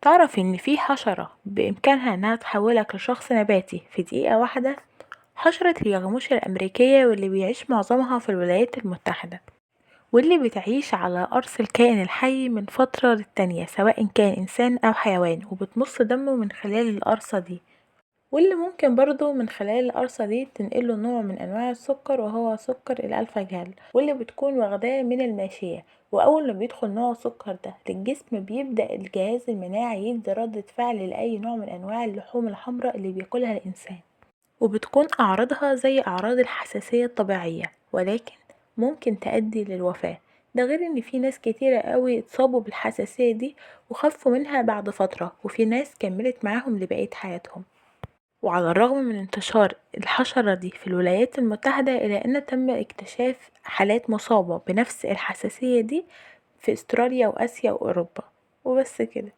تعرف إن في حشرة بإمكانها إنها تحولك لشخص نباتي في دقيقة واحدة؟ حشرة اليغموشة الأمريكية واللي بيعيش معظمها في الولايات المتحدة، واللي بتعيش على قرص الكائن الحي من فترة للتانية سواء كان إنسان أو حيوان، وبتمص دمه من خلال القرصة دي، واللي ممكن برضو من خلال القرصة دي تنقله نوع من أنواع السكر وهو سكر الألفا جال، واللي بتكون واخداه من الماشية. وأول ما بيدخل نوع السكر ده للجسم بيبدأ الجهاز المناعي يدي ردة فعل لأي نوع من أنواع اللحوم الحمراء اللي بياكلها الإنسان، وبتكون أعراضها زي أعراض الحساسية الطبيعية، ولكن ممكن تؤدي للوفاة. ده غير ان في ناس كتيرة قوي اتصابوا بالحساسية دي وخفوا منها بعد فترة، وفي ناس كملت معاهم لبقية حياتهم. وعلى الرغم من انتشار الحشرة دي في الولايات المتحدة، إلا أن تم اكتشاف حالات مصابة بنفس الحساسية دي في استراليا وآسيا وأوروبا. وبس كده.